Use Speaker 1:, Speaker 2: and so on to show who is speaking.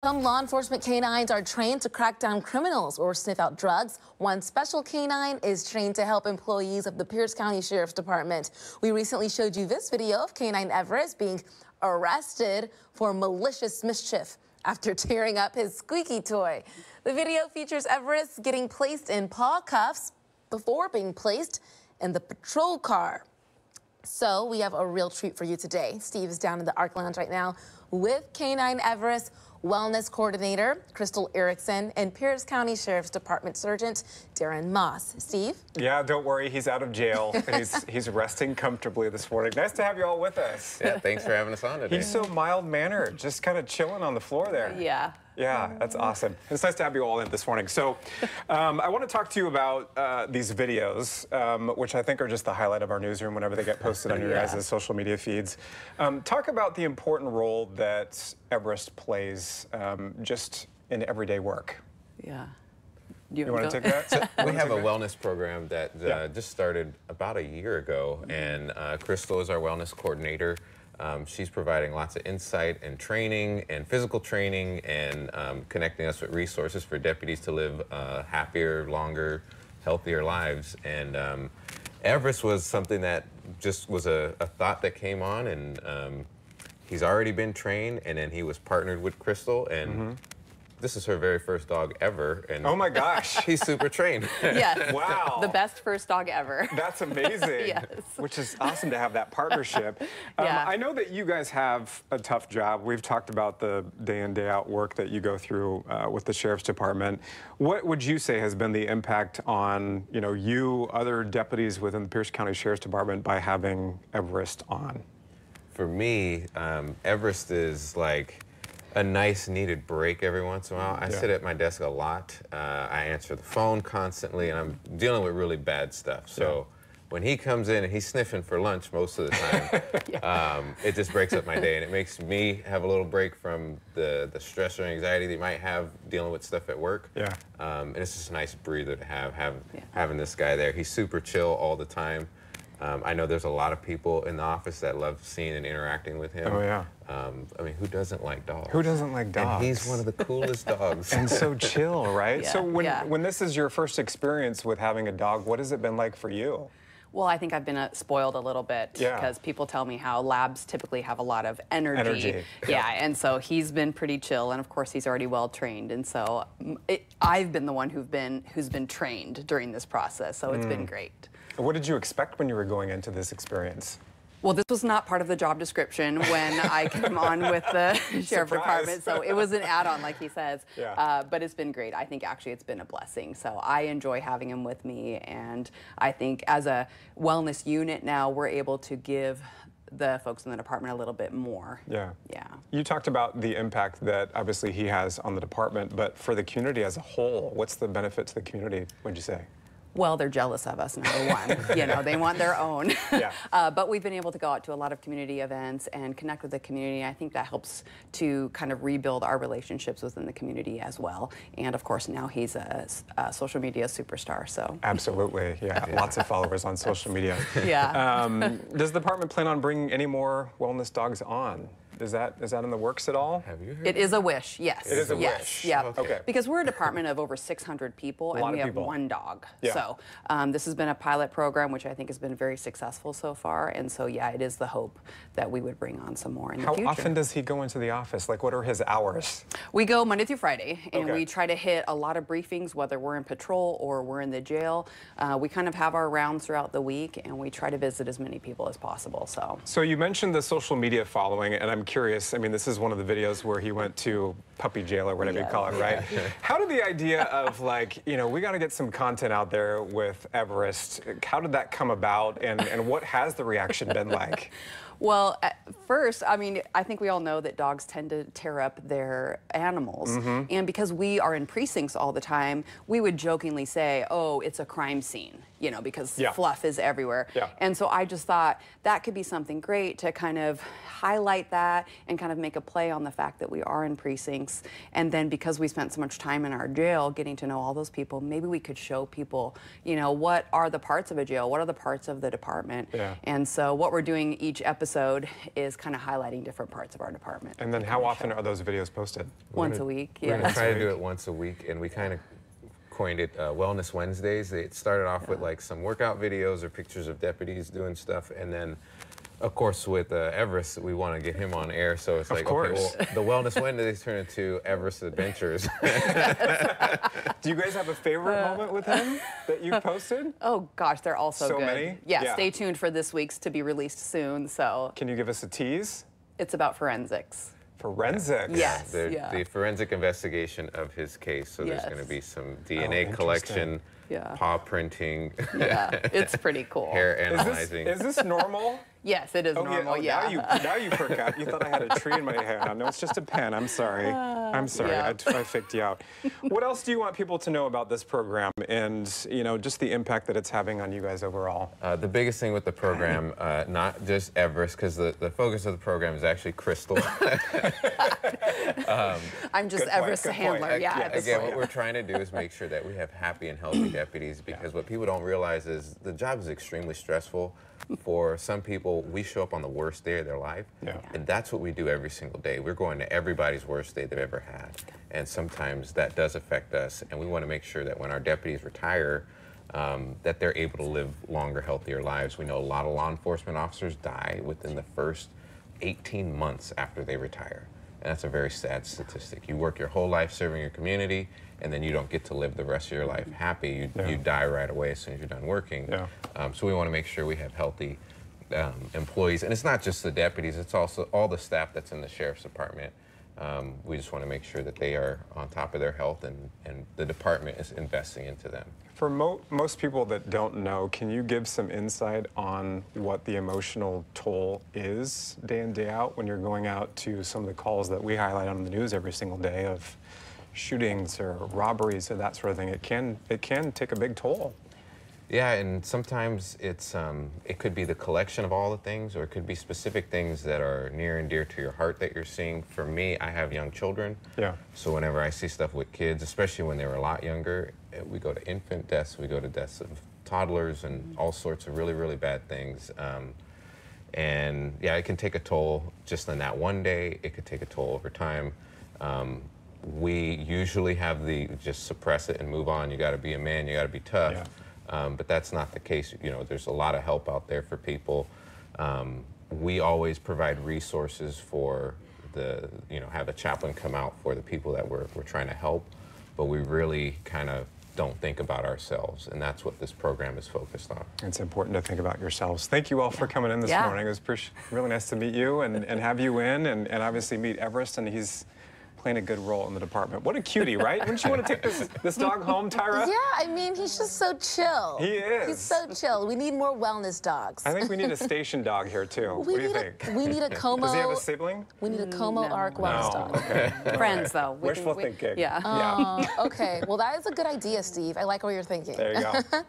Speaker 1: Some law enforcement canines are trained to crack down criminals or sniff out drugs. One special canine is trained to help employees of the Pierce County Sheriff's Department. We recently showed you this video of K9 Everest being arrested for malicious mischief after tearing up his squeaky toy. The video features Everest getting placed in paw-cuffs before being placed in the patrol car. So we have a real treat for you today. Steve is down in the ARC Lounge right now with K9 Everest Wellness Coordinator Crystal Erickson and Pierce County Sheriff's Department Sergeant Darren Moss. Steve?
Speaker 2: Yeah, don't worry, he's out of jail. he's resting comfortably this morning. Nice to have you all with us.
Speaker 3: Yeah, thanks for having us on today.
Speaker 2: He's so mild-mannered, just kind of chilling on the floor there.
Speaker 1: Yeah.
Speaker 2: Yeah, that's awesome. It's nice to have you all in this morning. So I want to talk to you about these videos, which I think are just the highlight of our newsroom whenever they get posted on your guys' social media feeds. Talk about the important role that Everest plays just in everyday work.
Speaker 4: Yeah.
Speaker 2: You want to take that?
Speaker 3: So we have a wellness program that just started about a year ago, and Crystal is our wellness coordinator. She's providing lots of insight and training and physical training and connecting us with resources for deputies to live happier, longer, healthier lives. And Everest was something that just was a thought that came on, and he's already been trained, and then he was partnered with Crystal, and this is her very first dog ever. And
Speaker 2: oh my gosh.
Speaker 3: He's super trained.
Speaker 4: Yes.
Speaker 2: Wow.
Speaker 4: The best first dog ever.
Speaker 2: That's amazing.
Speaker 4: Yes.
Speaker 2: Which is awesome to have that partnership.
Speaker 4: Yeah.
Speaker 2: I know that you guys have a tough job. We've talked about the day in, day out work that you go through with the Sheriff's Department. What would you say has been the impact on, you, other deputies within the Pierce County Sheriff's Department by having Everest on?
Speaker 3: For me, Everest is like a nice needed break every once in a while. I sit at my desk a lot. I answer the phone constantly, and I'm dealing with really bad stuff. So when he comes in and he's sniffing for lunch most of the time, it just breaks up my day, and it makes me have a little break from the stress or anxiety that you might have dealing with stuff at work.
Speaker 2: Yeah.
Speaker 3: And it's just a nice breather to having this guy there. He's super chill all the time. I know there's a lot of people in the office that love seeing and interacting with him.
Speaker 2: Oh, yeah.
Speaker 3: I mean, who doesn't like dogs?
Speaker 2: Who doesn't like dogs?
Speaker 3: And he's one of the coolest dogs.
Speaker 2: And so chill, right?
Speaker 4: Yeah.
Speaker 2: So when this is your first experience with having a dog, what has it been like for you?
Speaker 4: Well, I think I've been spoiled a little bit because people tell me how labs typically have a lot of energy. Yeah, and so he's been pretty chill, and of course he's already well trained, and so I've been the one who's been trained during this process, so it's been great.
Speaker 2: What did you expect when you were going into this experience?
Speaker 4: Well, this was not part of the job description when I came on with the Sheriff Department, so it was an add-on, like he says.
Speaker 2: Yeah.
Speaker 4: But it's been great. I think actually it's been a blessing. So I enjoy having him with me, and I think as a wellness unit now, we're able to give the folks in the department a little bit more.
Speaker 2: Yeah.
Speaker 4: Yeah.
Speaker 2: You talked about the impact that obviously he has on the department, but for the community as a whole, what's the benefit to the community, would you say?
Speaker 4: Well, they're jealous of us, number one. They want their own.
Speaker 2: Yeah.
Speaker 4: But we've been able to go out to a lot of community events and connect with the community. I think that helps to kind of rebuild our relationships within the community as well. And of course, now he's a social media superstar. So
Speaker 2: absolutely, yeah. Lots of followers on social media.
Speaker 4: Yeah.
Speaker 2: Does the department plan on bringing any more wellness dogs on? Is that in the works at all?
Speaker 3: Have you heard?
Speaker 4: It is a wish, yes.
Speaker 2: It is a wish.
Speaker 4: Yeah.
Speaker 2: Okay.
Speaker 4: Because we're a department of over 600 people, and we have one dog.
Speaker 2: Yeah.
Speaker 4: So this has been a pilot program, which I think has been very successful so far. And so, yeah, it is the hope that we would bring on some more in the future.
Speaker 2: How often does he go into the office? Like, what are his hours?
Speaker 4: We go Monday through Friday, and we try to hit a lot of briefings, whether we're in patrol or we're in the jail. We kind of have our rounds throughout the week, and we try to visit as many people as possible. So
Speaker 2: you mentioned the social media following, and I'm curious. I mean, this is one of the videos where he went to puppy jail or whatever you call it, right? How did the idea of like, we got to get some content out there with Everest, how did that come about, and what has the reaction been like?
Speaker 4: Well, at first, I mean, I think we all know that dogs tend to tear up their animals. And because we are in precincts all the time, we would jokingly say, oh, it's a crime scene, because fluff is everywhere. And so I just thought that could be something great to kind of highlight that and kind of make a play on the fact that we are in precincts precincts. And then because we spent so much time in our jail getting to know all those people, maybe we could show people, you know, what are the parts of a jail, what are the parts of the department.
Speaker 2: Yeah.
Speaker 4: And so what we're doing each episode is kind of highlighting different parts of our department.
Speaker 2: And then how often are those videos posted?
Speaker 4: Once a week, yeah.
Speaker 3: We're going to try to do it once a week, and we kind of coined it Wellness Wednesdays. It started off with like some workout videos or pictures of deputies doing stuff, and then of course with Everest, we want to get him on air, so it's like, okay, well, the Wellness Wednesdays turn into Everest Adventures.
Speaker 2: Do you guys have a favorite moment with him that you've posted?
Speaker 4: Oh gosh, they're all so good.
Speaker 2: Many?
Speaker 4: Yeah, stay tuned for this week's to be released soon. So
Speaker 2: can you give us a tease?
Speaker 4: It's about forensics.
Speaker 2: Forensics?
Speaker 4: Yes.
Speaker 3: The forensic investigation of his case. So there's going to be some DNA collection, paw printing.
Speaker 4: Yeah, it's pretty cool.
Speaker 3: Hair analyzing.
Speaker 2: Is this normal?
Speaker 4: Yes, it is normal. Yeah.
Speaker 2: Now you forgot. You thought I had a tree in my hair. No, it's just a pen. I'm sorry. I'm sorry.
Speaker 4: Yeah.
Speaker 2: I faked you out. What else do you want people to know about this program and, you know, just the impact that it's having on you guys overall?
Speaker 3: The biggest thing with the program, not just Everest, because the focus of the program is actually Crystal.
Speaker 4: I'm just Everest's handler. Yeah.
Speaker 3: Again, what we're trying to do is make sure that we have happy and healthy deputies, because what people don't realize is the job is extremely stressful. For some people, we show up on the worst day of their life, and that's what we do every single day. We're going to everybody's worst day they've ever had, and sometimes that does affect us, and we want to make sure that when our deputies retire, that they're able to live longer, healthier lives. We know a lot of law enforcement officers die within the first 18 months after they retire, and that's a very sad statistic. You work your whole life serving your community, and then you don't get to live the rest of your life happy. You die right away as soon as you're done working. So we want to make sure we have healthy employees. And it's not just the deputies, it's also all the staff that's in the sheriff's department. We just want to make sure that they are on top of their health, and the department is investing into them.
Speaker 2: For most people that don't know, can you give some insight on what the emotional toll is day in, day out when you're going out to some of the calls that we highlight on the news every single day of shootings or robberies or that sort of thing? It can take a big toll.
Speaker 3: Yeah, and sometimes it's it could be the collection of all the things, or it could be specific things that are near and dear to your heart that you're seeing. For me, I have young children. So whenever I see stuff with kids, especially when they were a lot younger, we go to infant deaths, we go to deaths of toddlers, and all sorts of really, really bad things. And yeah, it can take a toll just on that one day. It could take a toll over time. We usually have just suppress it and move on. You got to be a man, you got to be tough. But that's not the case. You know, there's a lot of help out there for people. We always provide resources for have a chaplain come out for the people that we're trying to help, but we really kind of don't think about ourselves, and that's what this program is focused on.
Speaker 2: It's important to think about yourselves. Thank you all for coming in this morning. It was really nice to meet you and have you in, and obviously meet Everest, and he's playing a good role in the department. What a cutie, right? Wouldn't you want to take this dog home, Tyra?
Speaker 1: Yeah, I mean, he's just so chill.
Speaker 2: He is.
Speaker 1: He's so chill. We need more wellness dogs.
Speaker 2: I think we need a station dog here, too. What do you think?
Speaker 1: We need a KOMO.
Speaker 2: Does he have a sibling?
Speaker 1: We need a KOMO ARC wellness dog.
Speaker 2: Okay.
Speaker 4: Friends, though.
Speaker 2: Wishful thinking.
Speaker 4: Yeah.
Speaker 1: Okay, well, that is a good idea, Steve. I like what you're thinking.
Speaker 2: There you go.